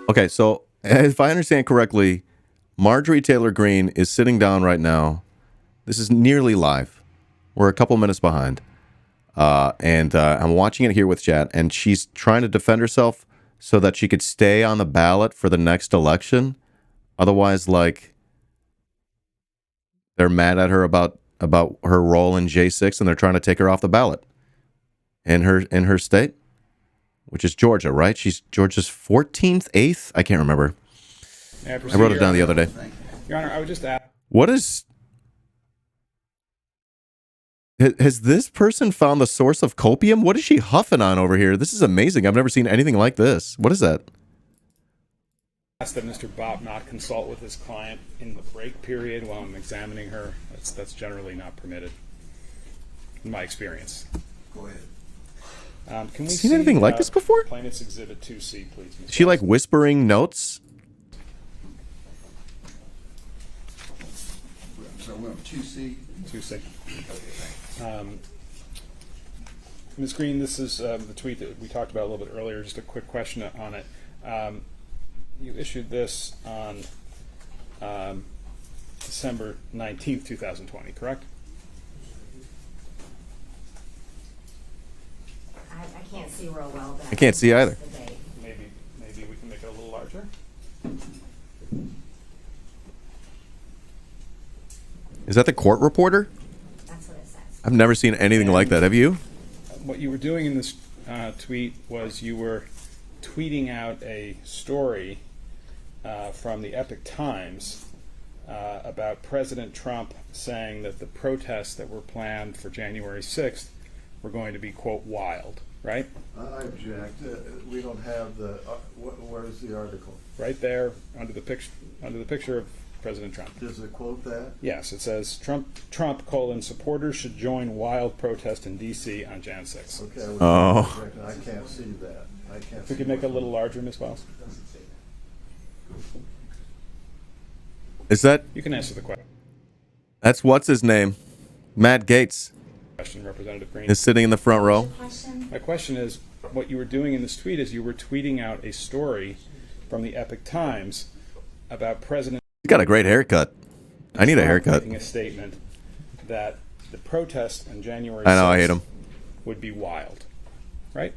Okay, so if I understand correctly, Marjorie Taylor Green is sitting down right now. This is nearly live. We're a couple minutes behind. And I'm watching it here with chat, and she's trying to defend herself so that she could stay on the ballot for the next election. Otherwise, like, they're mad at her about her role in J6, and they're trying to take her off the ballot in her state, which is Georgia, right? She's Georgia's 14th, 8th? I can't remember. I wrote it down the other day. Your Honor, I would just ask. What is... Has this person found the source of copium? What is she huffing on over here? This is amazing. I've never seen anything like this. What is that? Ask that Mr. Bob not consult with his client in the break period while I'm examining her. That's generally not permitted, in my experience. Go ahead. Can we seen anything like this before? Plaintiff's Exhibit 2C, please. Is she like whispering notes? So we're on 2C. 2C. Ms. Green, this is the tweet that we talked about a little bit earlier. Just a quick question on it. You issued this on December 19th, 2020, correct? I can't see real well. I can't see either. Maybe we can make it a little larger. Is that the court reporter? That's what it says. I've never seen anything like that. Have you? What you were doing in this tweet was you were tweeting out a story from the Epoch Times about President Trump saying that the protests that were planned for January 6th were going to be, quote, wild, right? I object. We don't have the, where's the article? Right there under the picture of President Trump. Does it quote that? Yes, it says Trump, supporters should join wild protest in D.C. on Jan 6th. Okay. Oh. I can't see that. I can't If we see could make it a that. little larger, Ms. Wells. Is that... You can answer the That's what's his name? Matt Gaetz question, Representative Green. is sitting in the front row. My question is, what you were doing in this tweet is you were tweeting out a story from the Epoch Times about President He's got a great haircut. I need a haircut. making a statement that the protest on January 6th I know, I hate him. would be wild, right?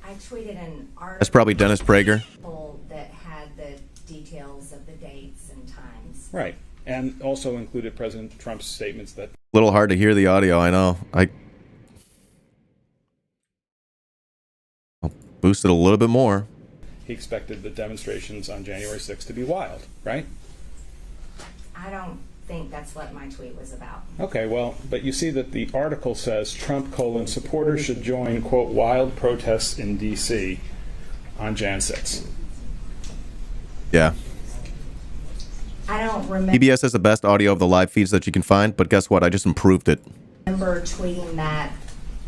I tweeted an article That's probably Dennis Prager. that had the details of the dates and times. Right. And also included President Trump's statements that A little hard to hear the audio, I know. I'll boost it a little bit more. he expected the demonstrations on January 6th to be wild, right? I don't think that's what my tweet was about. Okay, well, but you see that the article says Trump, supporters should join, quote, wild protests in D.C. on Jan 6th. Yeah. I don't remember PBS has the best audio of the live feeds that you can find, but guess what? I just improved it. tweeting that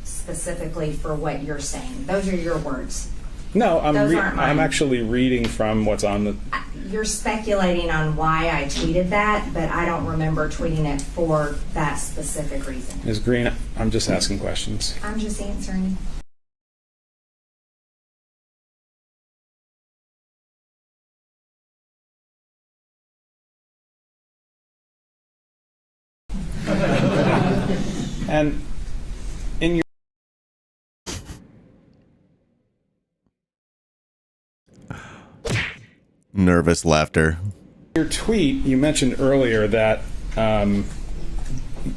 specifically for what you're saying. Those are your words. No, Those aren't mine. I'm actually reading from what's on the... You're speculating on why I tweeted that, but I don't remember tweeting it for that specific reason. Ms. Green, I'm just asking questions. I'm just answering. And in your Nervous laughter. tweet, you mentioned earlier that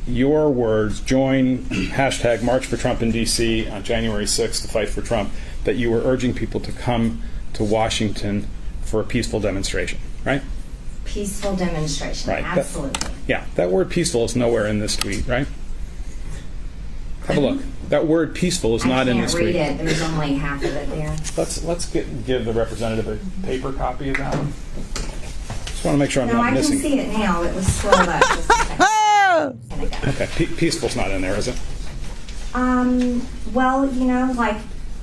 your words, join hashtag March for Trump in D.C. on January 6th to fight for Trump, that you were urging people to come to Washington for a peaceful demonstration, right? Peaceful demonstration, Right. absolutely. Yeah, that word peaceful is nowhere in this tweet, right? Have a look. That word peaceful is not in this I tweet. can't read it. There's only half of it there. Let's give the representative a paper copy of that one. Just want to make sure I'm No, not I can missing. see it now. It was scrolled up just a second. Okay, peaceful's not in there, is it? Well, you know, like,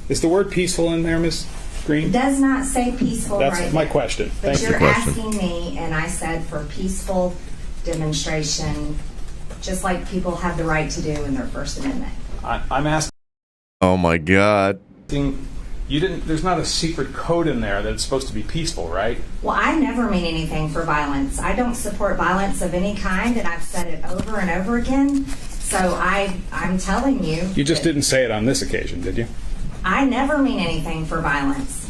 Is the word peaceful in there, Ms. Green? it does not say peaceful That's right my there. question. But Thank you. you're question. asking me, and I said for peaceful demonstration, just like people have the right to do in their First Amendment. I'm asking Oh my God. You didn't. There's not a secret code in there that's supposed to be peaceful, right? Well, I never mean anything for violence. I don't support violence of any kind, and I've said it over and over again. So I'm telling you. You just didn't say it on this occasion, did you? I never mean anything for violence.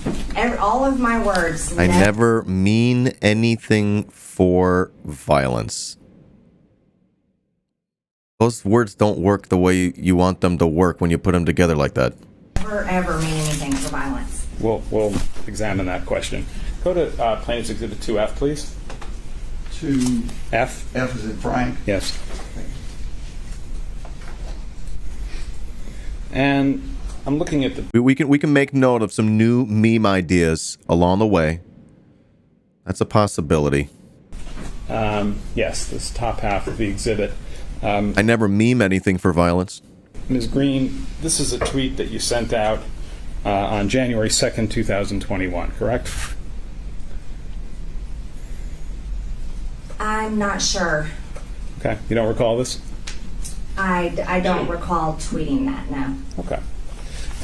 All of my words. I never mean anything for violence. Those words don't work the way you want them to work when you put them together like that. Never ever mean anything for violence. We'll examine that question. Go to Plaintiff's Exhibit 2F, please. 2. F. F is in Frank. Yes. And I'm looking at the. We can make note of some new meme ideas along the way. That's a possibility. Yes, this top half of the exhibit. I never meme anything for violence. Ms. Green, this is a tweet that you sent out on January 2nd, 2021, correct? I'm not sure. Okay. You don't recall this? I don't recall tweeting that, no. Okay.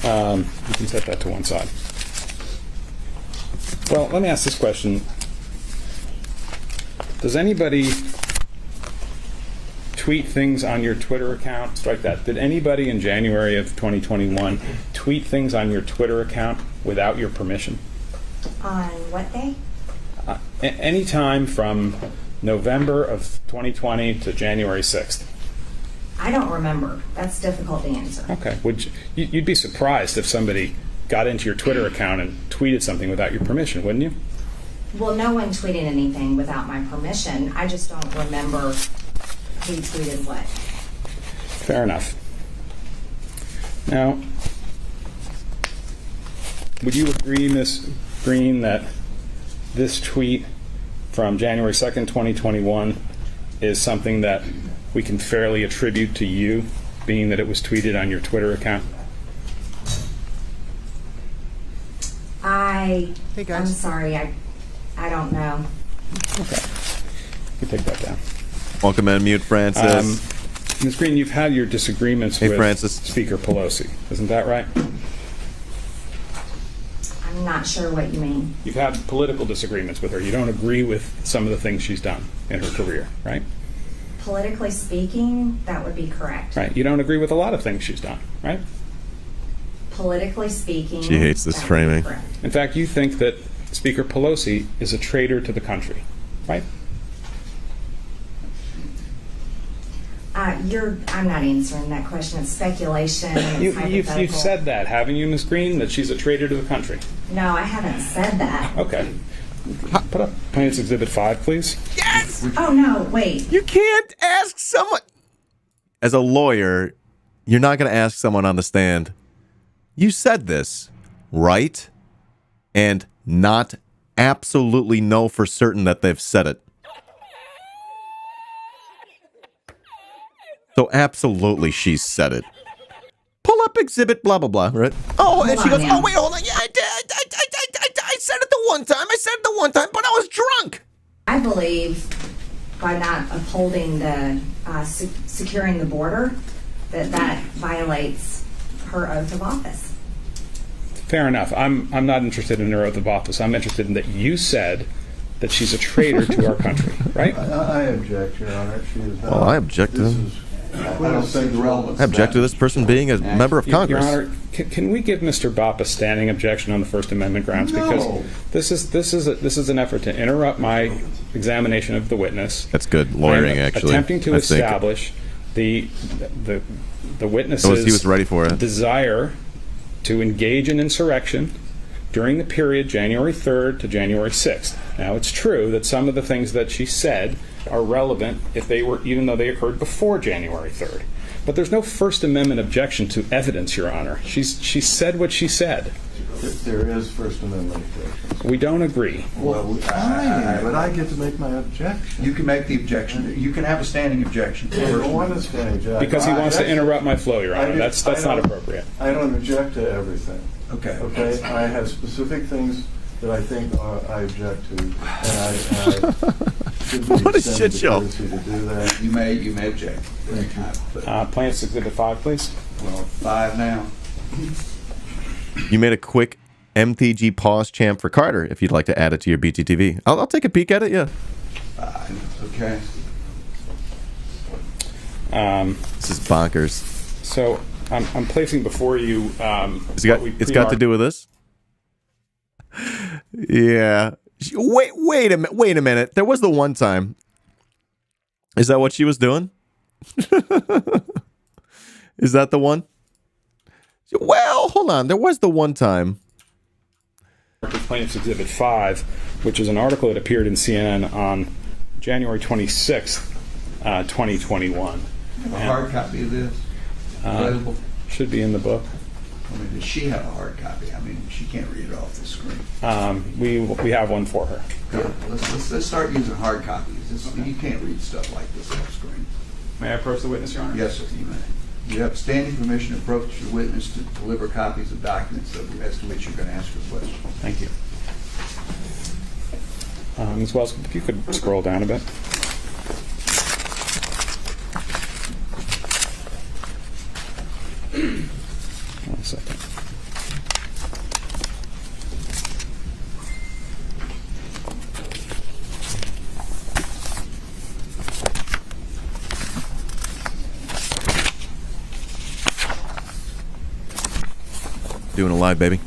You can set that to one side. Well, let me ask this question. Does anybody tweet things on your Twitter account? Strike that. Did anybody in January of 2021 tweet things on your Twitter account without your permission? On what day? Any time from November of 2020 to January 6th. I don't remember. That's difficult to answer. Okay. You'd be surprised if somebody got into your Twitter account and tweeted something without your permission, wouldn't you? Well, no one tweeted anything without my permission. I just don't remember who tweeted what. Fair enough. Now, would you agree, Ms. Green, that this tweet from January 2nd, 2021 is something that we can fairly attribute to you, being that it was tweeted on your Twitter account? Hey, guys. I'm sorry, I don't know. Okay. You take that down. Welcome in, mute Francis. Ms. Green, you've had your disagreements Hey, with Francis. Speaker Pelosi. Isn't that right? I'm not sure what you mean. You've had political disagreements with her. You don't agree with some of the things she's done in her career, right? Politically speaking, that would be correct. Right. You don't agree with a lot of things she's done, right? Politically speaking, She hates this that would be framing. correct. In fact, you think that Speaker Pelosi is a traitor to the country, right? I'm not answering that question. It's speculation. And it's You've hypothetical. said that, haven't you, Ms. Green, that she's a traitor to the country? No, I haven't said that. Okay. Put up Plaintiff's Exhibit 5, please. Yes! Oh, no, wait. You can't ask someone. As a lawyer, you're not going to ask someone on the stand, you said this, right? And not absolutely know for certain that they've said it. So absolutely she's said it. Pull up exhibit blah, blah, blah, right? Oh, and she goes, oh, wait, hold on. Yeah, I said it the one time. I said it the one time, but I was drunk. I believe by not upholding the securing the border, that violates her oath of office. Fair enough. I'm not interested in her oath of office. I'm interested in that you said that she's a traitor to our country, right? I object, Your Honor. She is not. Well, I object to This him. is- I don't see the relevance. I object to this person being a member of Your Congress. Honor, can we give Mr. Bopp a standing objection on the First Amendment grounds? No. Because this is an effort to interrupt my examination of the witness. That's good lawyering, I'm actually. attempting to I think. establish the witness's He was ready for it. desire to engage in insurrection during the period January 3rd to January 6th. Now, it's true that some of the things that she said are relevant even though they occurred before January 3rd. But there's no First Amendment objection to evidence, Your Honor. She said what she said. There is First Amendment objection. We don't agree. Well, fine, but I get to make my objection. You can make the objection. You can have a standing objection. I don't want to stand objection. Because he wants to That's- interrupt my flow, Your I Honor. just- That's I not don't- appropriate. I don't object to everything. Okay. Okay? I have specific things that I think I object to, and I should be What a extended shit show. courtesy to do that. You may object. Thank you. Plaintiff's Exhibit 5, please. Well, 5 now. You made a quick MTG pause champ for Carter if you'd like to add it to your BTTV. I'll take a peek at it, yeah. Okay. This is bonkers. So I'm placing before you. It's got to do with this? Yeah. Wait a minute. There was the one time. Is that what she was doing? Is that the one? Well, hold on. There was the one time. Plaintiff's Exhibit 5, which is an article that appeared in CNN on January 26th, 2021. A hard copy of this available? Should be in the book. I mean, does she have a hard copy? I mean, she can't read it off the screen. We have one for her. Good. Let's start using hard copies. You can't read stuff like this off screen. May I approach the witness, Your Honor? Yes, sir, you may. You have standing permission to approach the witness to deliver copies of documents as to which you're going to ask your question. Thank you. Ms. Wells, if you could scroll down a bit. One second. Doing a live, baby.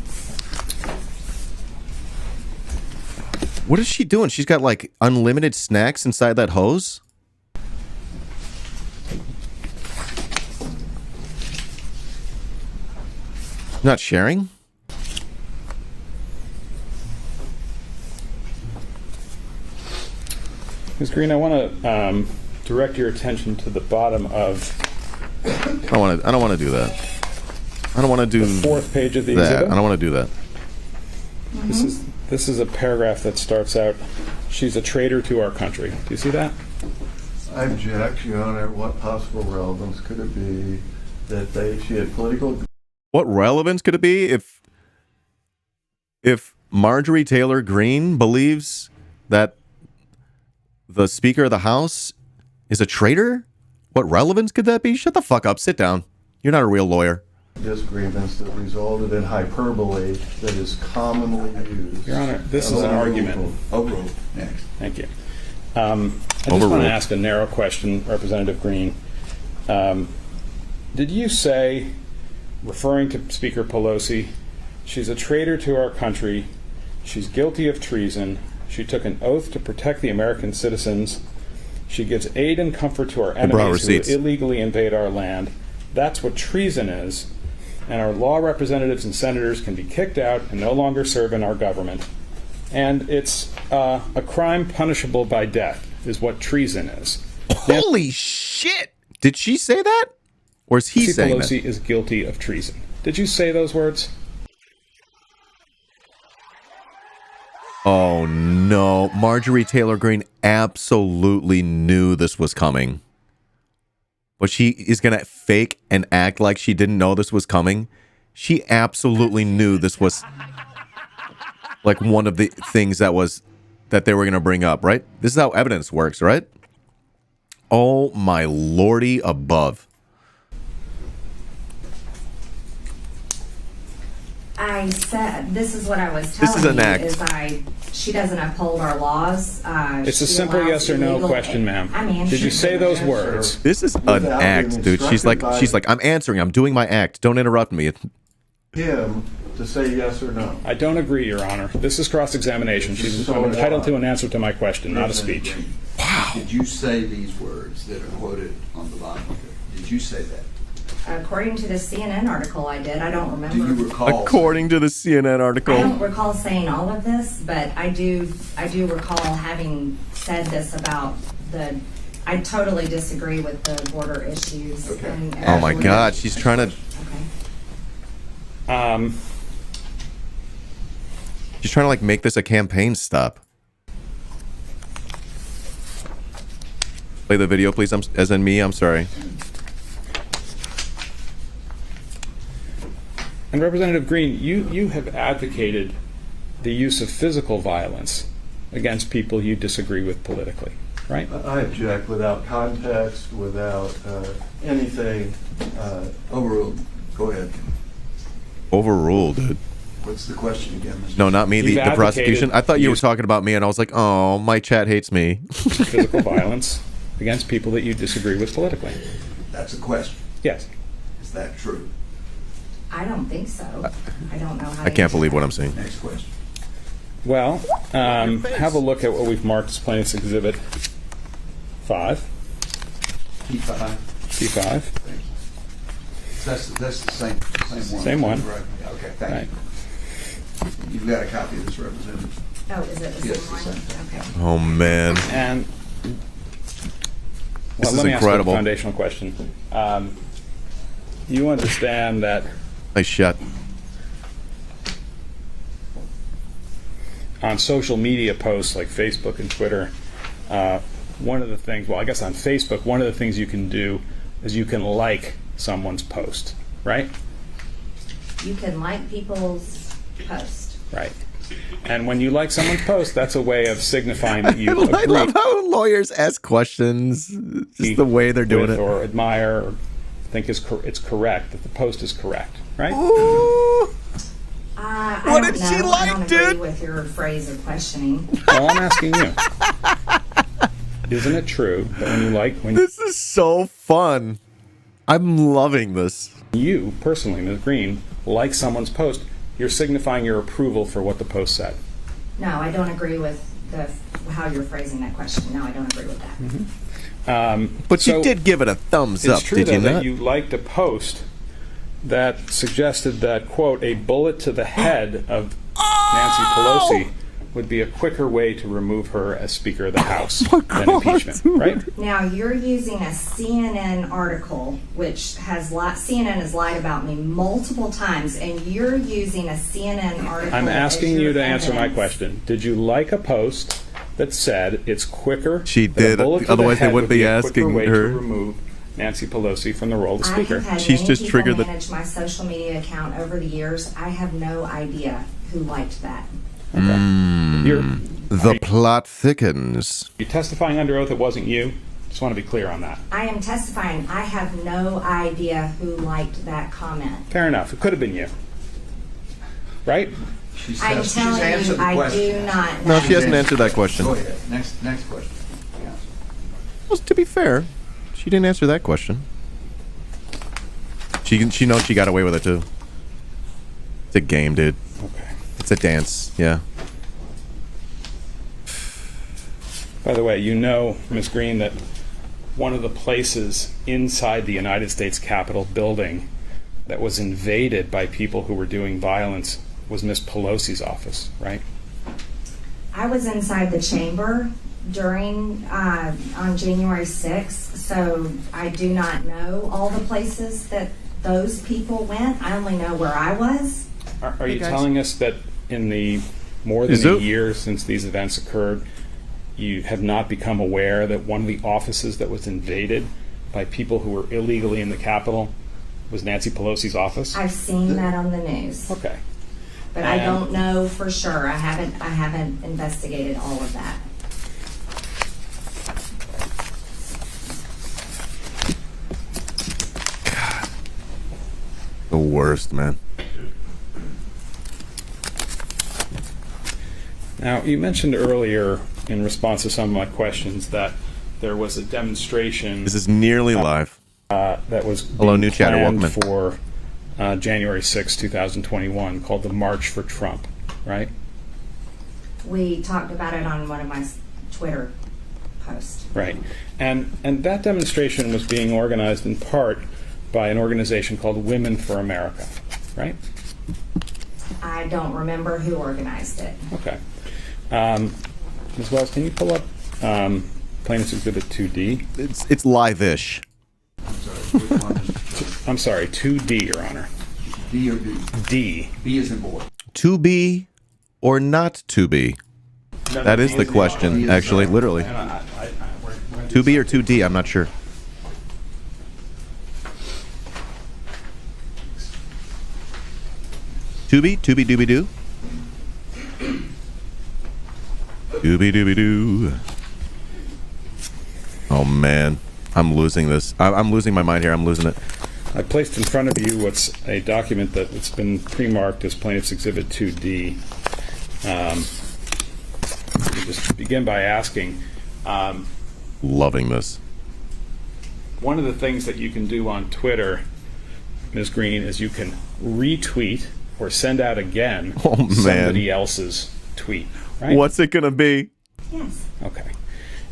What is she doing? She's got like unlimited snacks inside that hose? Not sharing? Ms. Green, I want to direct your attention to the bottom of I don't want to do that. I don't want to do the fourth page of the that. exhibit. I don't want to do that. This is a paragraph that starts out, "She's a traitor to our country." Do you see that? I object, Your Honor. What possible relevance could it be that she had political... What relevance could it be if Marjorie Taylor Green believes that the Speaker of the House is a traitor? What relevance could that be? Shut the fuck up. Sit down. You're not a real lawyer. disagreements that resulted in hyperbole that is commonly used. Your Honor, this is an argument. Overruled. Next. Thank you. I just want to ask a narrow question, Representative Green. Did you say, referring to Speaker Pelosi, she's a traitor to our country, she's guilty of treason, she took an oath to protect the American citizens, she gives aid and comfort to our enemies who illegally invade our land, that's what treason is, and our law representatives and senators can be kicked out and no longer serve in our government. And it's a crime punishable by death, is what treason is. Holy shit! Did she say that? Or is he saying that? Pelosi is guilty of treason. Did you say those words? Oh no. Marjorie Taylor Green absolutely knew this was coming. But she is going to fake and act like she didn't know this was coming. She absolutely knew this was like one of the things that they were going to bring up, right? This is how evidence works, right? Oh my lordy above. I said, this is what I was telling This is an you, act. She doesn't uphold our laws. It's a simple yes or no question, ma'am. I mean, did you say those words? This is an act, dude. She's like, I'm answering. I'm doing my act. Don't interrupt me. Him to say yes or no. I don't agree, Your Honor. This is cross-examination. I'm entitled to an answer to my question, not a speech. Wow. Did you say these words that are quoted on the bottom of it? Did you say that? According to the CNN article, I did. I don't remember. Do you recall? According to the CNN article. I don't recall saying all of this, but I do recall having said this about I totally disagree with the border issues. Okay. And Oh my God, she's trying to. Okay. She's trying to like make this a campaign stop. Play the video, please. As in me, I'm sorry. And Representative Green, you have advocated the use of physical violence against people you disagree with politically, right? I object without context, without anything. Overruled. Go ahead. Overruled, dude. What's the question again, Mr. No, not me. You've The prosecution. advocated I thought you were use- talking about me, and I was like, oh, my chat hates me. Physical violence against people that you disagree with politically. That's a question. Yes. Is that true? I don't think so. I don't know how I can't believe what I'm seeing. Next question. Well, have a look at what we've marked as Plaintiff's Exhibit 5. P5. P5. That's the same one. Same one. Right. Okay, thank Right. you. You've got a copy of this, Representative. Oh, is it the Yes, same one? the Okay. Oh, man. And This is let me incredible. ask you a foundational question. You understand that I shut. on social media posts like Facebook and Twitter, one of the things, well, I guess on Facebook, one of the things you can do is you can like someone's post, right? You can like people's post. Right. And when you like someone's post, that's a way of signifying that you I agree love how lawyers ask questions. Just the way they're doing with it. or admire or think it's correct, that the post is correct, right? Ooh. I What don't did she know. like, I don't agree dude? with your phrase of questioning. Well, I'm asking you. Isn't it true that when This is so fun. I'm loving this. you personally, Ms. Green, like someone's post, you're signifying your approval for what the post said? No, I don't agree with how you're phrasing that question. No, I don't agree with that. But So, you did give it a thumbs It's up, true did you that not? you liked a post that suggested that, quote, a bullet to the head of Nancy Pelosi would be a quicker way to remove her as Speaker of the House than impeachment, right? Now, you're using a CNN article, which CNN has lied about me multiple times, and you're using a CNN article. I'm asking as you your to answer my evidence. question. Did you like a post that said it's quicker? She that a did. bullet to the Otherwise they head wouldn't would be a quicker asking way her. to remove Nancy Pelosi from the role of I Speaker? have had She's many just people triggered the- manage my social media account over the years. I have no idea who liked that. You're The plot thickens. you testifying under oath it wasn't you? Just want to be clear on that. I am testifying. I have no idea who liked that comment. Fair enough. It could have been you. Right? I'm telling answered you, the I question. do not know. No, she hasn't answered that question. Go ahead. Next question. Yeah. Well, to be fair, she didn't answer that question. She knows she got away with it too. It's a game, dude. Okay. It's a dance. Yeah. By the way, you know, Ms. Green, that one of the places inside the United States Capitol building that was invaded by people who were doing violence was Ms. Pelosi's office, right? I was inside the chamber during on January 6th, so I do not know all the places that those people went. I only know where I was. Are you guys. telling us that in the more than Is a it- year since these events occurred, you have not become aware that one of the offices that was invaded by people who were illegally in the Capitol was Nancy Pelosi's office? I've seen that on the news, Okay. but I don't know for sure. I haven't investigated all of that. The worst, man. Now, you mentioned earlier, in response to some of my questions, that there was a demonstration This is nearly live. that was Hello, being new chatter, planned welcome for January 6, 2021, called the March for Trump, right? We talked about it on one of my Twitter posts. Right. And that demonstration was being organized in part by an organization called Women for America, right? I don't remember who organized it. Okay. Ms. Wells, can you pull up Plaintiff's Exhibit 2D? It's live-ish. I'm sorry. Which one is I'm sorry, 2D, Your Honor. B or D? D. B is in boy. To be or not to be? That is the question, actually, literally. We're 2B or 2D, I'm not sure. Doobie dooby doo. Doobie dooby doo. Oh man, I'm losing this. I'm losing my mind here. I'm losing it. I placed in front of you what's a document that's been pre-marked as Plaintiff's Exhibit 2D. Just begin by asking, Loving this. one of the things that you can do on Twitter, Ms. Green, is you can retweet or send out again somebody else's tweet. Right? What's it going to be? Yes. Okay.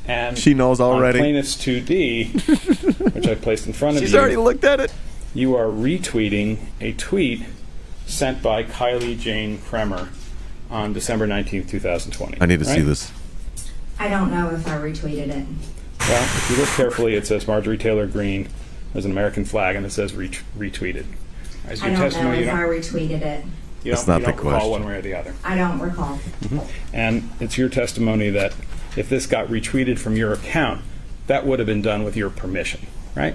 And She knows already. On Plaintiff's 2D, which I placed in front of She's you, already looked at it. you are retweeting a tweet sent by Kylie Jane Kremer on December 19th, 2020. I need to see right? this. I don't know if I retweeted it. Well, if you look carefully, it says Marjorie Taylor Green. There's an American flag, and it says retweeted. As I your don't know testimony, if I retweeted it. you That's don't, not you the don't recall question. one way or the other. I don't recall. And it's your testimony that if this got retweeted from your account, that would have been done with your permission, right?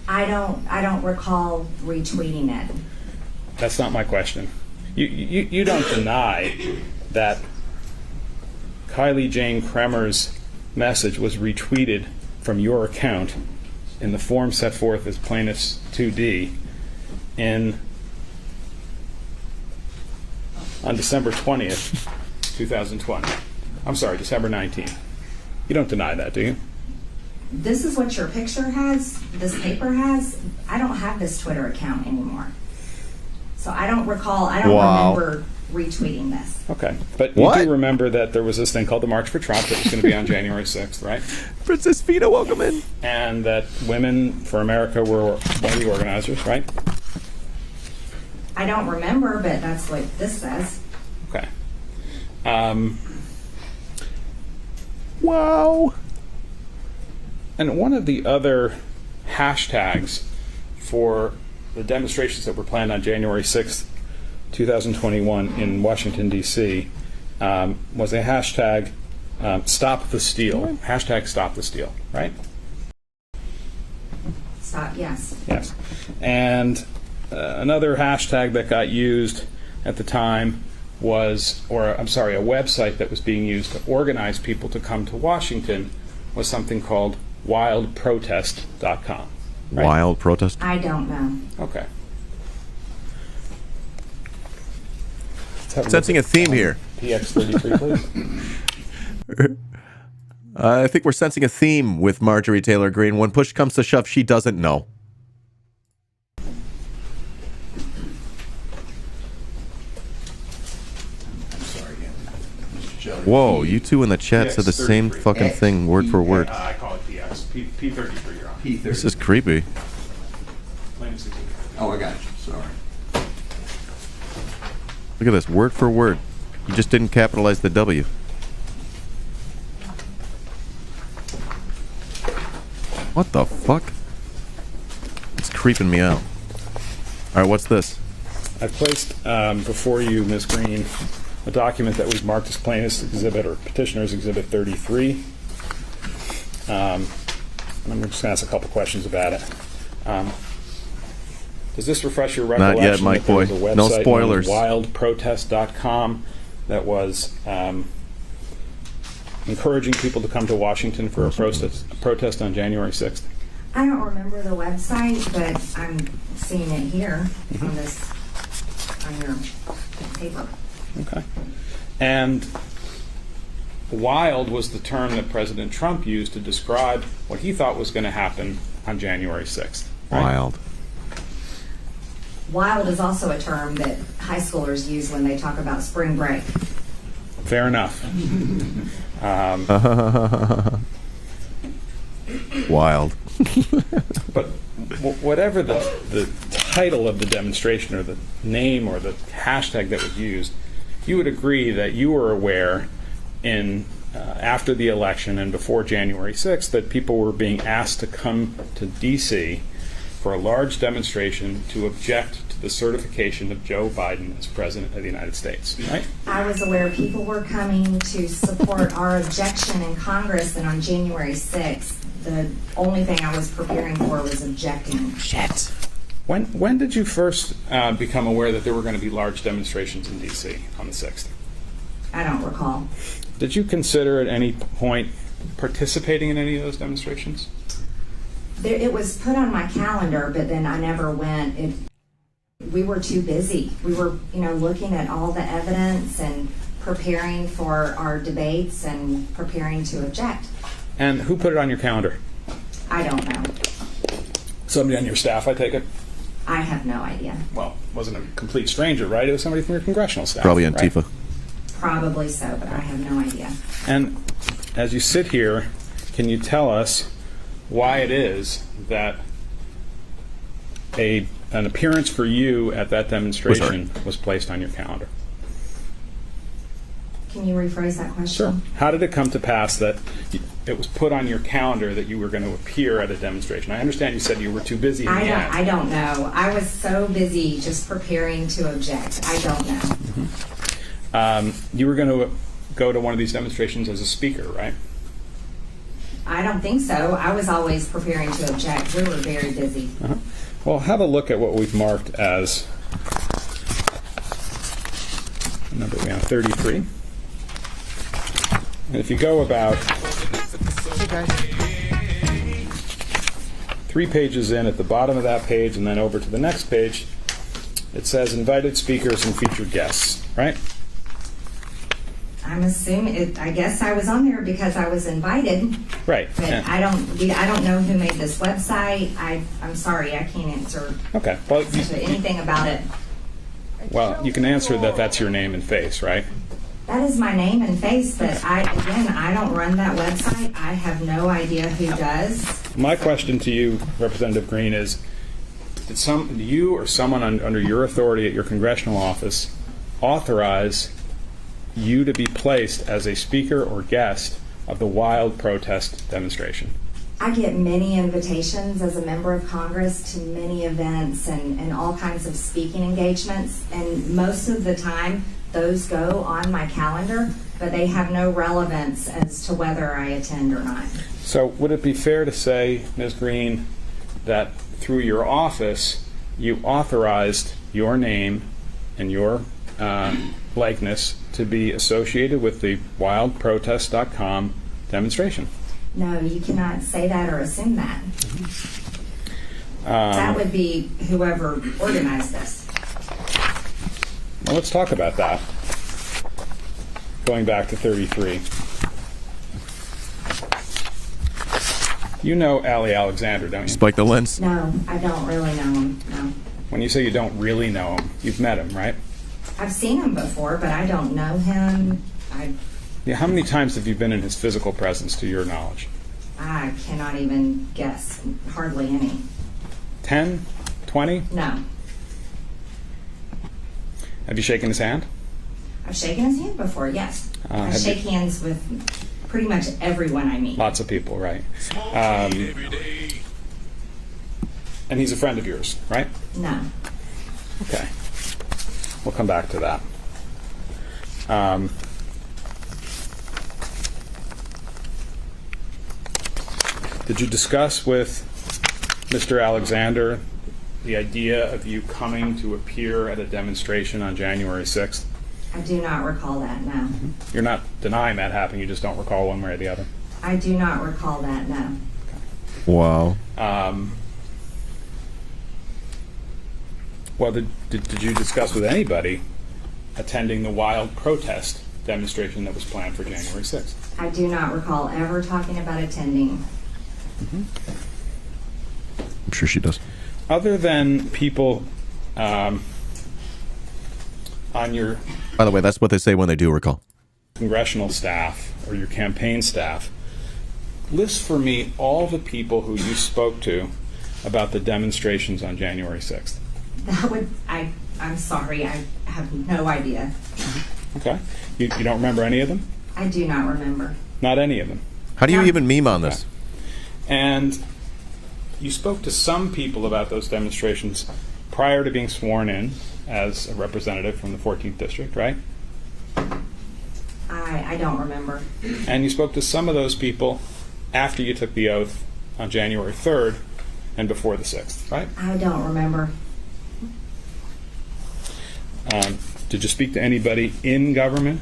I don't recall retweeting it. That's not my question. You don't deny that Kylie Jane Kremer's message was retweeted from your account in the form set forth as Plaintiff's 2D on December 20th, 2020. I'm sorry, December 19th. You don't deny that, do you? This is what your picture has, this paper has. I don't have this Twitter account anymore. So I don't recall, I don't Wow. remember retweeting this. Okay. But you What? do remember that there was this thing called the March for Trump that was going to be on January 6th, right? Princess Fina, welcome in. And that Women for America were one of the organizers, right? I don't remember, but that's what this says. Okay. Wow. And one of the other hashtags for the demonstrations that were planned on January 6th, 2021 in Washington, D.C. Was a hashtag Stop the Steal. Hashtag Stop the Steal, right? Stop, yes. Yes. And another hashtag that got used at the time was, a website that was being used to organize people to come to Washington was something called wildprotest.com. Right? Wild protest. I don't know. Okay. Let's have Sensing a look at, theme here. PX33, please. I think we're sensing a theme with Marjorie Taylor Green. When push comes to shove, she doesn't know. Sorry again. Mr. Chairman. Whoa, you two in the chat said the same PX33. fucking thing, word for word. I call it PX. P33, you're on. P30. This is creepy. Plaintiff's Exhibit. Oh, I got you, sorry. Look at this, word for word. You just didn't capitalize the W. What the fuck? It's creeping me out. All right, what's this? I've placed before you, Ms. Green, a document that was marked as Plaintiff's Exhibit or Petitioner's Exhibit 33. And I'm just going to ask a couple questions about it. Does this refresh your Not recollection yet, Mike that there was boy. a website No known as spoilers. wildprotest.com that was encouraging people to come to Washington for a protest on January 6th? I don't remember the website, but I'm seeing it here on your paper. Okay. And wild was the term that President Trump used to describe what he thought was going to happen on January 6th. Right? Wild. Wild is also a term that high schoolers use when they talk about spring break. Fair enough. Wild. But whatever the title of the demonstration or the name or the hashtag that was used, you would agree that you were aware in after the election and before January 6th that people were being asked to come to D.C. for a large demonstration to object to the certification of Joe Biden as President of the United States, right? I was aware people were coming to support our objection in Congress, and on January 6th, the only thing I was preparing for was objecting. Shit. When did you first become aware that there were going to be large demonstrations in D.C. on the 6th? I don't recall. Did you consider at any point participating in any of those demonstrations? It was put on my calendar, but then I never went. We were too busy. We were, looking at all the evidence and preparing for our debates and preparing to object. And who put it on your calendar? I don't know. Somebody on your staff, I take it? I have no idea. Well, it wasn't a complete stranger, right? It was somebody from your congressional staff. Probably right? Antifa. Probably so, but I have no idea. And as you sit here, can you tell us why it is that an appearance for you at that demonstration was placed on your calendar? Can you rephrase that question? How did it come to pass that it was put on your calendar that you were going to appear at a demonstration? I understand you said you were too busy in the end. I don't know. I was so busy just preparing to object. I don't know. You were going to go to one of these demonstrations as a speaker, right? I don't think so. I was always preparing to object. We were very busy. Well, have a look at what we've marked as number 33. And if you go about 3 pages in at the bottom of that page and then over to the next page, it says invited speakers and featured guests, right? I'm assuming I guess I was on there because I was invited. Right. But I don't know who made this website. I'm sorry, I can't answer Okay. Well, anything about it. well, you can answer that that's your name and face, right? That is my name and face, but I don't run that website. I have no idea who does. My question to you, Representative Green, is did you or someone under your authority at your congressional office authorize you to be placed as a speaker or guest of the wild protest demonstration? I get many invitations as a member of Congress to many events and all kinds of speaking engagements, and most of the time those go on my calendar, but they have no relevance as to whether I attend or not. So would it be fair to say, Ms. Green, that through your office you authorized your name and your likeness to be associated with the wildprotest.com demonstration? No, you cannot say that or assume that. That would be whoever organized this. Well, let's talk about that. Going back to 33. You know Ali Alexander, don't you? Spike the lens. No, I don't really know him, no. When you say you don't really know him, you've met him, right? I've seen him before, but I don't know him. Yeah, how many times have you been in his physical presence, to your knowledge? I cannot even guess. Hardly any. 10? 20? No. Have you shaken his hand? I've shaken his hand before, yes. I have shake you- hands with pretty much everyone I meet. Lots of people, right? And he's a friend of yours, right? No. Okay. We'll come back to that. Did you discuss with Mr. Alexander the idea of you coming to appear at a demonstration on January 6th? I do not recall that, no. You're not denying that happened, you just don't recall one way or the other? I do not recall that, no. Wow. Well, did you discuss with anybody attending the wild protest demonstration that was planned for January 6th? I do not recall ever talking about attending. I'm sure she does. Other than people on your By the way, that's what they say when they do recall. congressional staff or your campaign staff, list for me all the people who you spoke to about the demonstrations on January 6th. That would, I'm sorry, I have no idea. Okay? You don't remember any of them? I do not remember. Not any of them. How do you Yeah. even meme on this? And you spoke to some people about those demonstrations prior to being sworn in as a representative from the 14th District, right? I don't remember. And you spoke to some of those people after you took the oath on January 3rd and before the 6th, right? I don't remember. Did you speak to anybody in government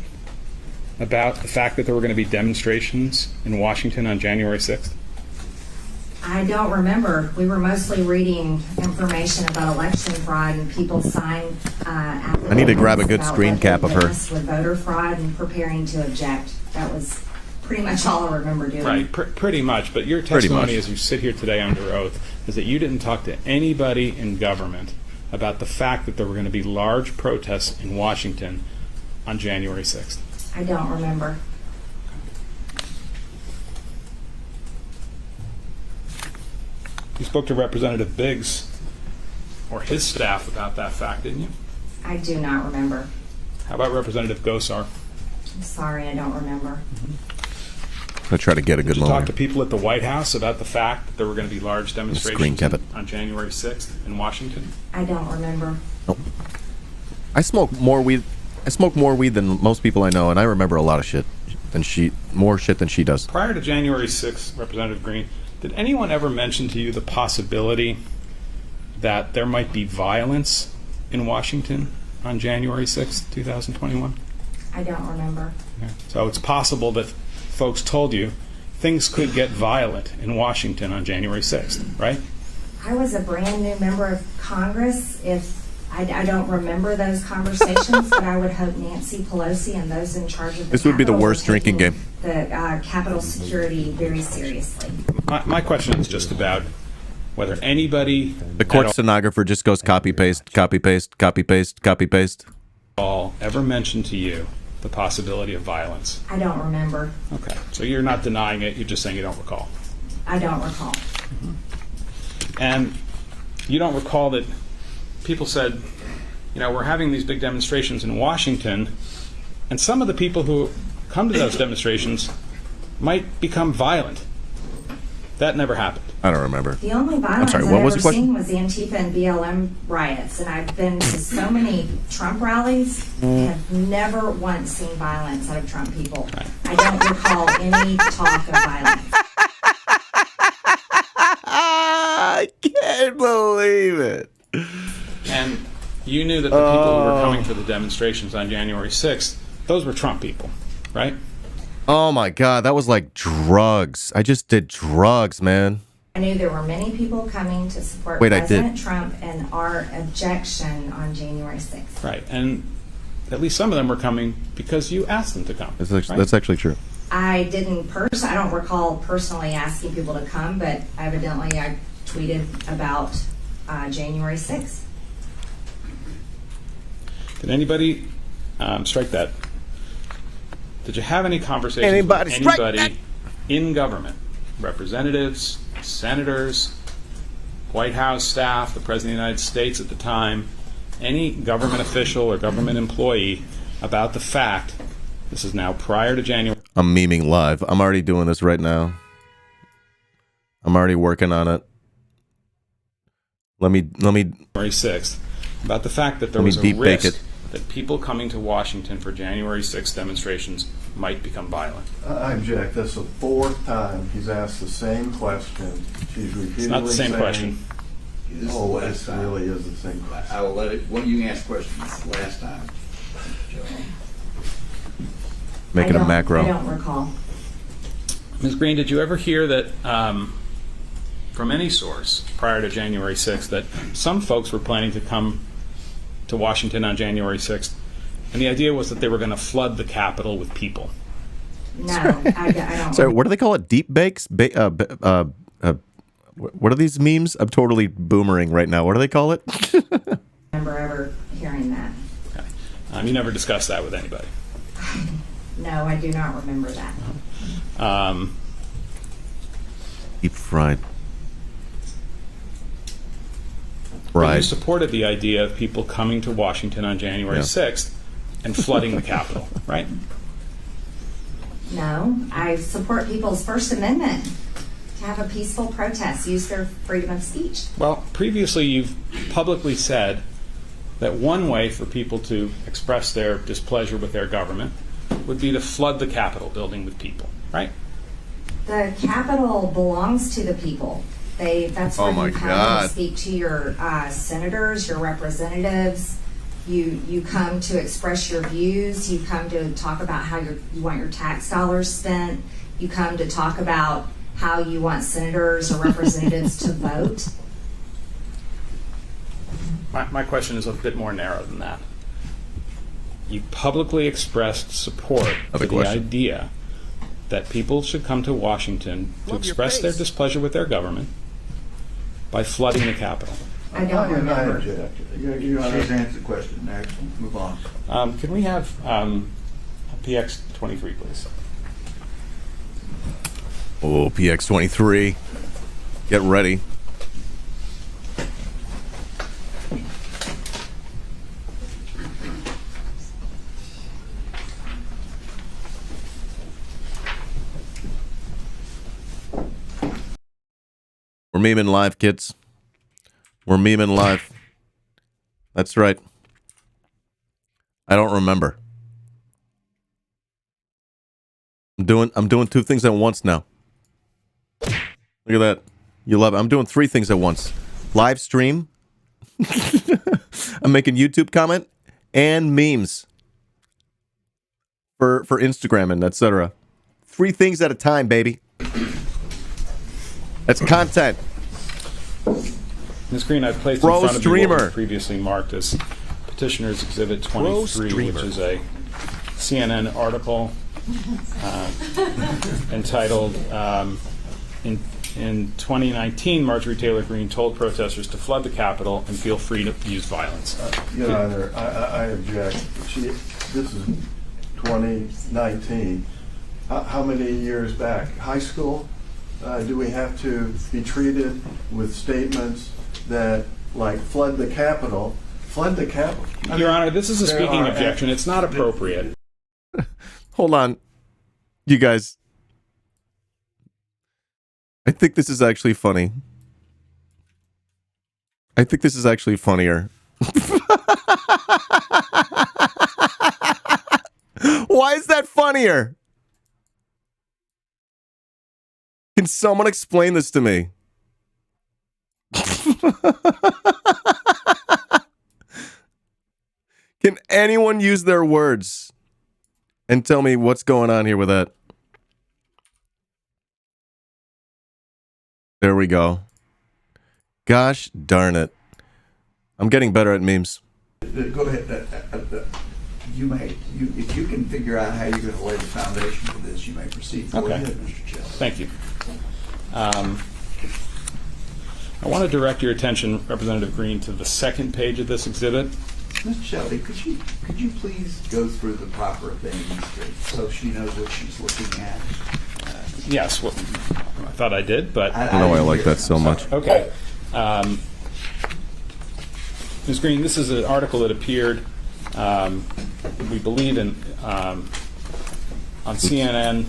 about the fact that there were going to be demonstrations in Washington on January 6th? I don't remember. We were mostly reading information about election fraud and people signed I need to grab a good about screen what cap they of her. witnessed with voter fraud and preparing to object. That was pretty much all I remember doing. Right, pretty much. But your Pretty testimony, much. as you sit here today under oath, is that you didn't talk to anybody in government about the fact that there were going to be large protests in Washington on January 6th. I don't remember. You spoke to Representative Biggs or his staff about that fact, didn't you? I do not remember. How about Representative Gosar? I'm sorry, I don't remember. I'll try to get a good Did you talk moment. to people at the White House about the fact that there were going to be large Screen demonstrations cap it. on January 6th in Washington? I don't remember. I smoke more weed. I smoke more weed than most people I know, and I remember a lot of shit more shit than she does. Prior to January 6th, Representative Green, did anyone ever mention to you the possibility that there might be violence in Washington on January 6th, 2021? I don't remember. Okay. So it's possible that folks told you things could get violent in Washington on January 6th, right? I was a brand new member of Congress. If I don't remember those conversations, but I would hope Nancy Pelosi and those in charge of the This would be the Capitol worst were drinking taking game. The Capitol security very seriously. My question is just about whether anybody The court at stenographer just goes copy paste, copy paste, copy paste, copy paste. all ever mentioned to you the possibility of violence. I don't remember. Okay, so you're not denying it, you're just saying you don't recall. I don't recall. And you don't recall that people said, you know, we're having these big demonstrations in Washington, and some of the people who come to those demonstrations might become violent. That never happened. I don't remember. The only violence sorry, I've what was ever the question? seen was Antifa and BLM riots, and I've been to so many Trump rallies and have never once seen violence out of Trump people. I don't recall any talk of violence. I can't believe it. And you knew that the people who were coming to the demonstrations on January 6th, those were Trump people, right? Oh my God, that was like drugs. I just did drugs, man. I knew there were many people coming to support Wait, I did. President Trump and our objection on January 6th. Right. And at least some of them were coming because you asked them to come. That's actually true. I don't recall personally asking people to come, but evidently I tweeted about January 6th. Did anybody strike that? Did you have any conversations Anybody with strike anybody that? in government, representatives, senators, White House staff, the President of the United States at the time, any government official or government employee about the fact, this is now prior to January I'm memeing live. I'm already doing this right now. I'm already working on it. Let me 6th, about the fact that there Let me was a deep bake risk it. that people coming to Washington for January 6th demonstrations might become violent. I object. That's the fourth time he's asked the same question. She's repeatedly It's not the same saying, question. This is the Oh, last it time. really is the same question. I will let it, when you ask questions last time, Joe. make it a macro. I don't recall. Ms. Green, did you ever hear that from any source prior to January 6th that some folks were planning to come to Washington on January 6th, and the idea was that they were going to flood the Capitol with people? No, I don't. Sorry, what do they call it? Deep bakes? What are these memes? I'm totally boomering right now. What do they call it? remember ever hearing that. Okay. You never discussed that with anybody. No, I do not remember that. Deep fried. But you Right. supported the idea of people coming to Washington on January Yeah. 6th and flooding the Capitol, right? No, I support people's First Amendment to have a peaceful protest, use their freedom of speech. Well, previously you've publicly said that one way for people to express their displeasure with their government would be to flood the Capitol building with people, right? The Capitol belongs to the people. That's where Oh my you come God. to speak to your senators, your representatives. You come to express your views. You come to talk about how you want your tax dollars spent. You come to talk about how you want senators or representatives to vote. My question is a bit more narrow than that. You publicly expressed support for the question. idea that people should come to Washington to express their displeasure with their government by flooding the Capitol. I don't remember. object. She's answered the question. Next, move on. Can we have PX 23, please? Oh, PX23. Get ready. We're memeing live, kids. We're memeing live. That's right. I don't remember. I'm doing two things at once now. Look at that. You love it. I'm doing three things at once. Live stream. I'm making YouTube comment and memes for Instagram and etc. Three things at a time, baby. That's content. Ms. Green, I've placed Pro in front of you what streamer. was previously marked as Petitioner's Exhibit 23, which is a CNN article entitled, in 2019, Marjorie Taylor Green told protesters to flood the Capitol and feel free to use violence. Your Honor, I object. This is 2019. How many years back? High school? Do we have to be treated with statements that, like, flood the Capitol? Flood the Capitol? I Your mean, Honor, this is a there speaking are objection. It's not appropriate. Hold on. You guys. I think this is actually funny. I think this is actually funnier. Why is that funnier? Can someone explain this to me? Can anyone use their words and tell me what's going on here with that? There we go. Gosh darn it. I'm getting better at memes. Go ahead. If you can figure out how you're going to lay the foundation for this, you may proceed. Go Okay. ahead, Mr. Chair. Thank you. I want to direct your attention, Representative Green, to the second page of this exhibit. Ms. Shelby, could you please go through the proper things so she knows what she's looking at? Yes, well, I thought I did, but... I know I like that so much. Okay. Ms. Green, this is an article that appeared, we believe, on CNN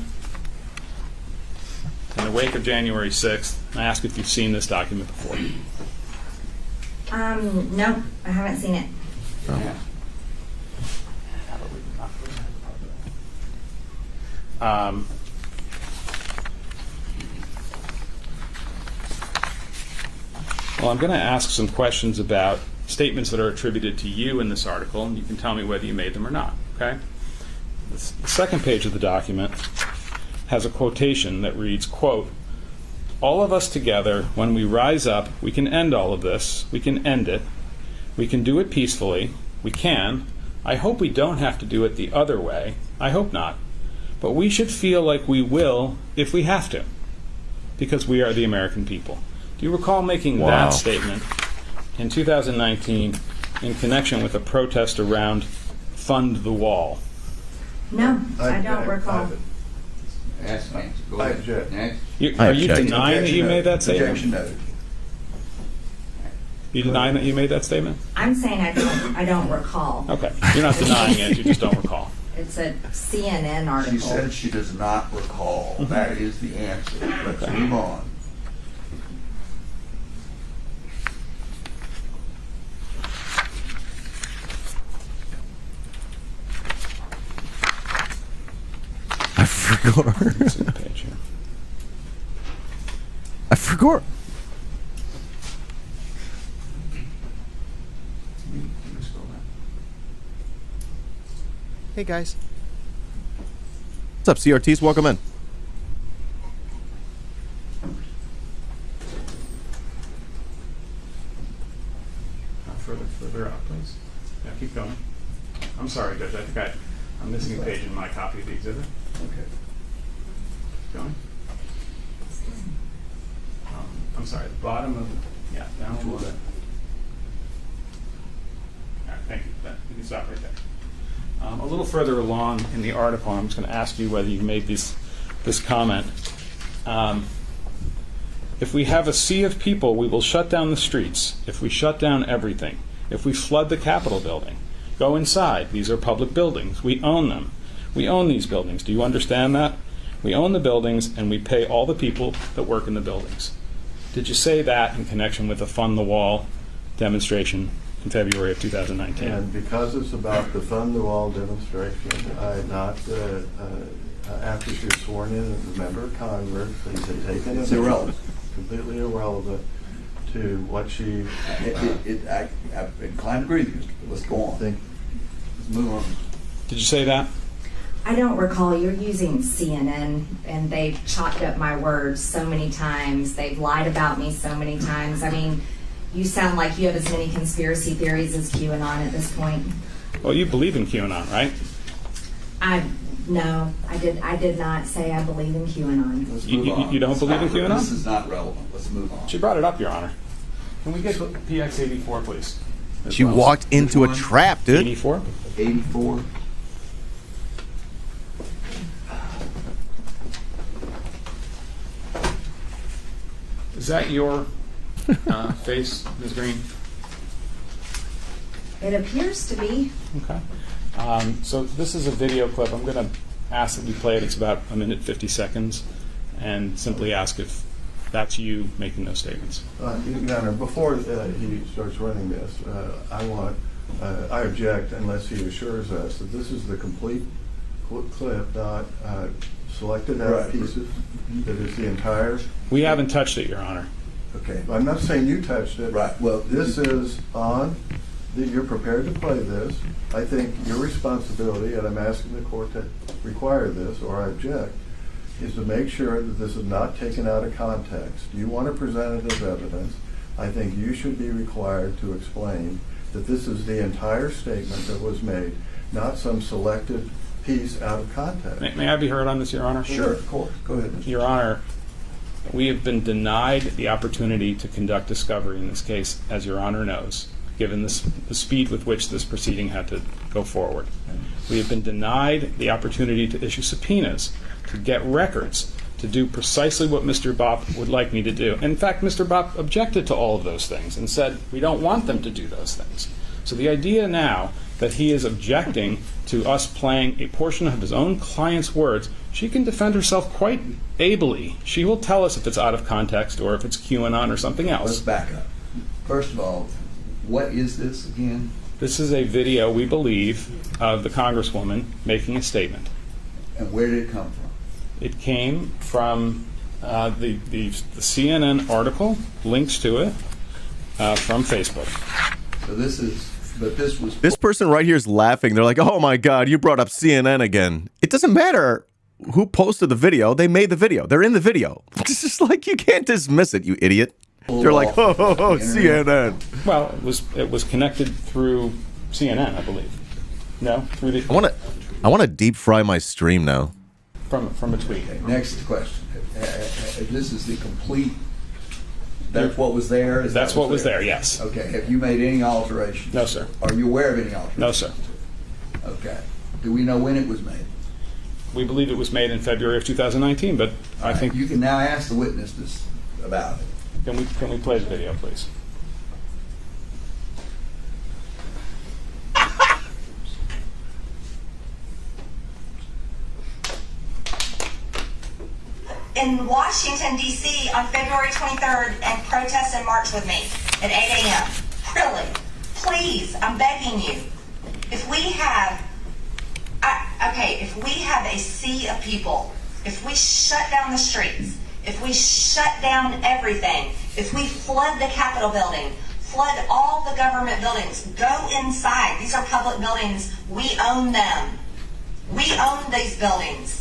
in the wake of January 6th. I ask if you've seen this document before. No, I haven't seen it. Yeah. Well, I'm going to ask some questions about statements that are attributed to you in this article, and you can tell me whether you made them or not, okay? The second page of the document has a quotation that reads, quote, "All of us together, when we rise up, we can end all of this. We can end it. We can do it peacefully. We can. I hope we don't have to do it the other way. I hope not. But we should feel like we will if we have to, because we are the American people." Do you recall making Wow. that statement in 2019 in connection with a protest around Fund the Wall? No, I don't recall. Ask Nancy. Go I ahead. object. Next. Are you object. denying that you made that statement? Objection noted. You denying that you made that statement? I'm saying I don't recall. Okay. You're not denying it, you just don't recall. It's a CNN article. She said she does not recall. That is the answer. Let's move on. I forgot. Let's see the page here. I forgot. Hey guys. What's up, CRTs? Welcome in. missing page in my copy of the exhibit. Okay. Going. I'm sorry, the bottom of, yeah, down a little bit. All right, thank you. You can stop right there. A little further along in the article, I'm just going to ask you whether you made this comment. If we have a sea of people, we will shut down the streets. If we shut down everything, if we flood the Capitol building, go inside. These are public buildings. We own them. We own these buildings. Do you understand that? We own the buildings, and we pay all the people that work in the buildings. Did you say that in connection with the Fund the Wall demonstration in February of 2019? And because it's about the Fund the Wall demonstration, I had not, after she was sworn in as a member of Congress, they had taken It's it irrelevant. completely irrelevant to what she. I'm inclined to agree with you. Let's go on. Think, Let's move on. Did you say that? I don't recall. You're using CNN, and they've chopped up my words so many times. They've lied about me so many times. I mean, you sound like you have as many conspiracy theories as QAnon at this point. Well, you believe in QAnon, right? No, I did not say I believe in QAnon. Let's You- move you- on. you don't believe in QAnon? This is not relevant. Let's move on. She brought it up, Your Honor. Can we get PX 84, please? She walked into a one? trap, dude. 84? 84. Is that your face, Ms. Green? It appears to be. Okay. So this is a video clip. I'm going to ask that we play it. It's about 1 minute 50 seconds, and simply ask if that's you making those statements. Your Honor, before he starts running this, I object unless he assures us that this is the complete clip, not selected out Right. pieces, that is the entire. We haven't touched it, Your Honor. Okay. I'm not saying you touched it. Right. Well, This is on, you're prepared to play this. I think your responsibility, and I'm asking the court to require this, or I object, is to make sure that this is not taken out of context. You want to present it as evidence. I think you should be required to explain that this is the entire statement that was made, not some selected piece out of context. May I be heard on this, Your Honor? sure, of course. Go ahead, Mr. Your Honor, we have been denied the opportunity to conduct discovery in this case, as Your Honor knows, given the speed with which this proceeding had to go forward. We have been denied the opportunity to issue subpoenas, to get records, to do precisely what Mr. Bopp would like me to do. In fact, Mr. Bopp objected to all of those things and said, we don't want them to do those things. So the idea now that he is objecting to us playing a portion of his own client's words, she can defend herself quite ably. She will tell us if it's out of context or if it's QAnon or something Let's else. back up. First of all, what is this again? This is a video, we believe, of the Congresswoman making a statement. And where did it come from? It came from the CNN article, links to it, from Facebook. So this is, but this was. This person right here is laughing. They're like, oh my God, you brought up CNN again. It doesn't matter who posted the video. They made the video. They're in the video. It's just like, you can't dismiss it, you idiot. They're like, oh, CNN. Well, it was connected through CNN, I believe. No, through the I want to deep fry my stream now. from a tweet. Okay, next question. This is the complete. That's what was there. Is That's that what was there. Yes. Okay. Have you made any alterations? No, sir. Are you aware of any alterations? No, sir. Okay. Do we know when it was made? We believe it was made in February of 2019, but I think You can now ask the witness this about it. can we play the video, please? in Washington, D.C. on February 23rd and protest and march with me at 8 a.m. Really, please, I'm begging you. If we have, if we have a sea of people, if we shut down the streets, if we shut down everything, if we flood the Capitol building, flood all the government buildings, go inside. These are public buildings. We own them. We own these buildings.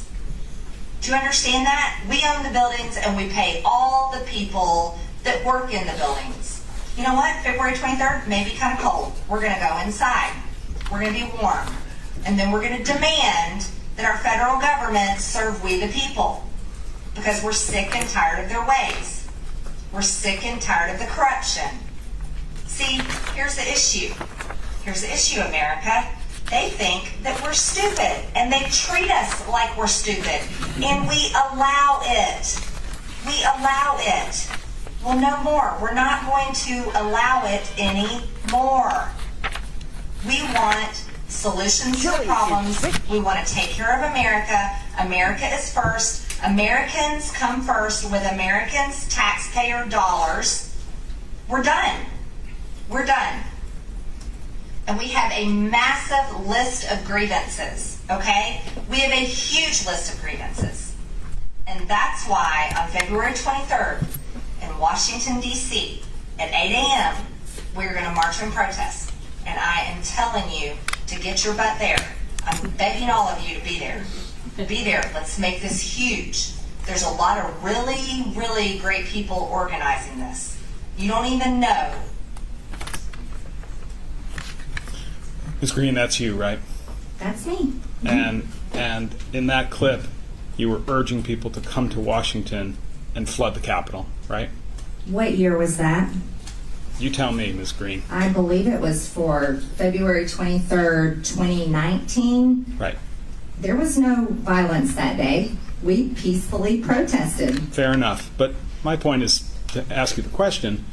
Do you understand that? We own the buildings and we pay all the people that work in the buildings. You know what? February 23rd may be kind of cold. We're going to go inside. We're going to be warm. And then we're going to demand that our federal government serve we the people, because we're sick and tired of their ways. We're sick and tired of the corruption. See, here's the issue. Here's the issue, America. They think that we're stupid, and they treat us like we're stupid, and we allow it. We allow it. Well, no more. We're not going to allow it anymore. We want solutions to the problems. We want to take care of America. America is first. Americans come first with Americans' taxpayer dollars. We're done. We're done. And we have a massive list of grievances, okay? We have a huge list of grievances. And that's why on February 23rd in Washington, D.C. at 8 a.m., we're going to march and protest. And I am telling you to get your butt there. I'm begging all of you to be there. Be there. Let's make this huge. There's a lot of really, really great people organizing this. You don't even know. Ms. Green, that's you, right? That's me. And in that clip, you were urging people to come to Washington and flood the Capitol, right? What year was that? You tell me, Ms. Green. I believe it was for February 23rd, 2019. Right. There was no violence that day. We peacefully protested. Fair enough. But my point is to ask you the question.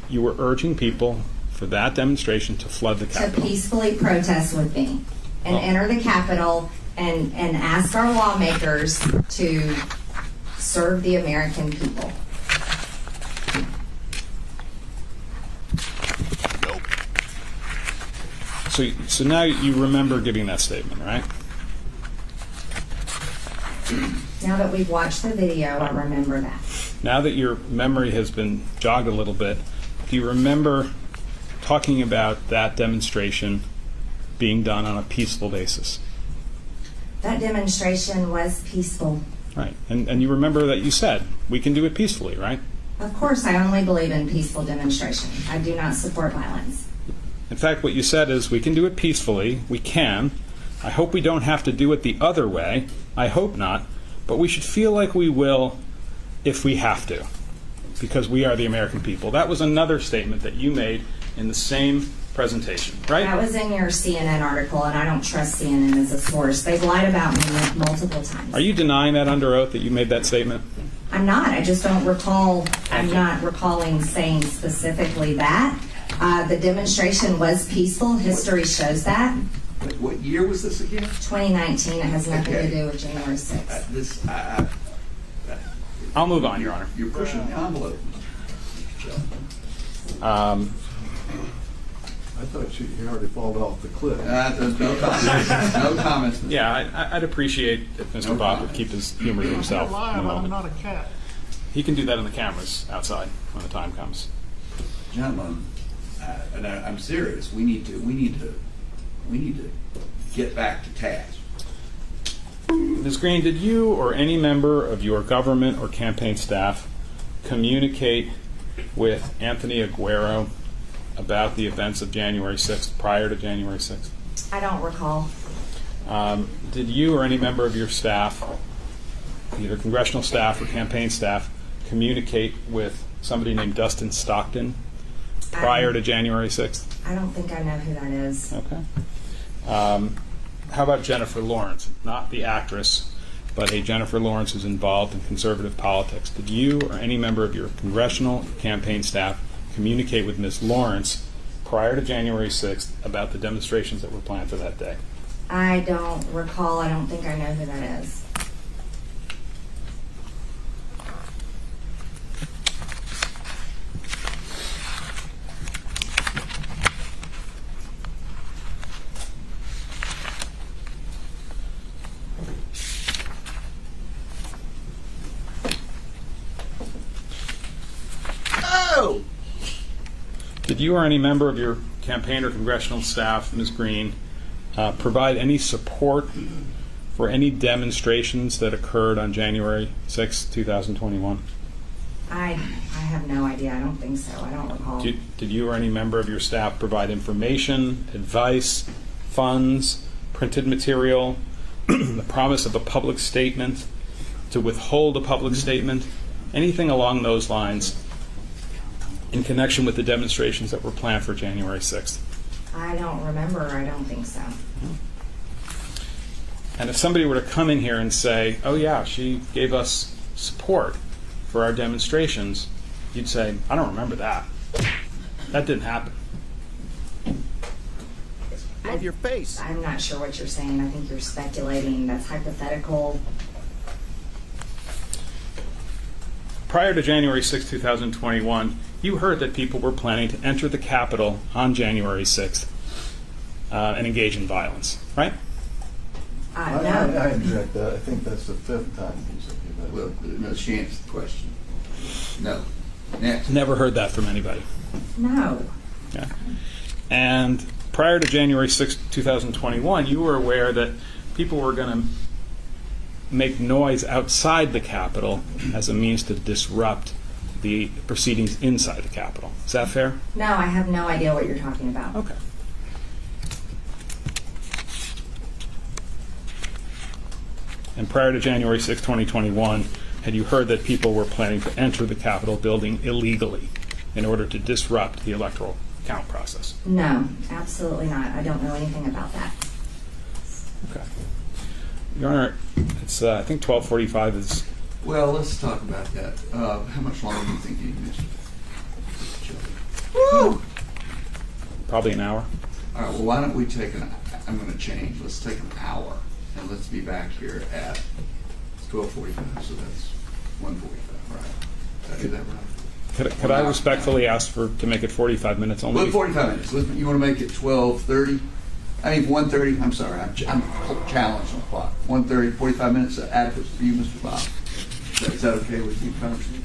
You were urging people for that demonstration to flood the To Capitol. peacefully protest with me and enter the Capitol and ask our lawmakers to serve the American people. So now you remember giving that statement, right? Now that we've watched the video, I remember that. Now that your memory has been jogged a little bit, do you remember talking about that demonstration being done on a peaceful basis? That demonstration was peaceful. Right. And you remember that you said, we can do it peacefully, right? Of course, I only believe in peaceful demonstration. I do not support violence. In fact, what you said is, we can do it peacefully. We can. I hope we don't have to do it the other way. I hope not. But we should feel like we will if we have to, because we are the American people. That was another statement that you made in the same presentation, right? That was in your CNN article, and I don't trust CNN as a source. They've lied about me multiple times. Are you denying that under oath that you made that statement? I'm not. I just don't recall. I'm not recalling saying specifically that. The demonstration was peaceful. History shows that. What year was this again? 2019. It has nothing Okay. to do with January 6th. I'll move on, Your Honor. You're pushing the envelope. I thought you already fallen off the cliff. There's no comments. No comments. Yeah, I'd appreciate if Mr. Bob would keep his humor to himself in a moment. I'm not a cat. He can do that in the cameras outside when the time comes. Gentlemen, and I'm serious. We need to get back to task. Ms. Green, did you or any member of your government or campaign staff communicate with Anthony Aguero about the events of January 6th, prior to January 6th? I don't recall. Did you or any member of your staff, either congressional staff or campaign staff, communicate with somebody named Dustin Stockton prior to January 6th? I don't think I know who that is. Okay. How about Jennifer Lawrence? Not the actress, but a Jennifer Lawrence who's involved in conservative politics. Did you or any member of your congressional campaign staff communicate with Ms. Lawrence prior to January 6th about the demonstrations that were planned for that day? I don't recall. I don't think I know who that is. Did you or any member of your campaign or congressional staff, Ms. Green, provide any support for any demonstrations that occurred on January 6, 2021? I have no idea. I don't think so. I don't recall. Did you or any member of your staff provide information, advice, funds printed material, the promise of a public statement, to withhold a public statement, anything along those lines in connection with the demonstrations that were planned for January 6th? I don't remember. I don't think so. And if somebody were to come in here and say, oh yeah, she gave us support for our demonstrations, you'd say, I don't remember that. That didn't happen. Of your face. I'm not sure what you're saying. I think you're speculating. That's hypothetical. Prior to January 6, 2021, you heard that people were planning to enter the Capitol on January 6th and engage in violence, right? No. I object that. I think that's the fifth time he's thinking that. Well, no chance the question. No. Next. Never heard that from anybody. No. Yeah. And prior to January 6, 2021, you were aware that people were going to make noise outside the Capitol as a means to disrupt the proceedings inside the Capitol. Is that fair? No, I have no idea what you're talking about. Okay. And prior to January 6, 2021, had you heard that people were planning to enter the Capitol building illegally in order to disrupt the electoral count process? No, absolutely not. I don't know anything about that. Okay. Your Honor, it's I think 12:45 is. Well, let's talk about that. How much longer do you think you missed? Woo! Probably an hour. All right, well, why don't we take I'm going to change. Let's take an hour, and let's be back here at 12:45, so that's 1:45, right? Did I do that right? Could I respectfully ask to make it 45 minutes only? Well, 45 minutes. You want to make it 12:30? I mean, 1:30. I'm sorry. I'm challenged on the clock. 1:30, 45 minutes adequate for you, Mr. Bob. Is that okay with you, Congressman?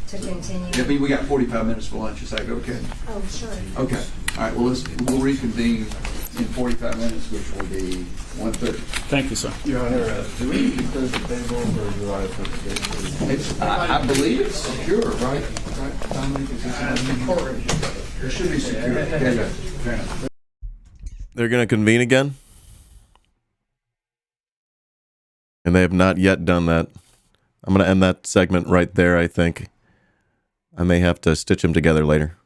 To continue. Yeah, but we got 45 minutes for lunch. Is that okay? Oh, sure. Okay. All right. Well, we'll reconvene in 45 minutes, which will be 1:30. Thank you, sir. Your Honor, do we need to clear the table or do I put the It's, I believe it's secure, right? Right, Dominic? Is this it should be secure. Okay. They're going to convene again? And they have not yet done that. I'm going to end that segment right there, I think. I may have to stitch them together later.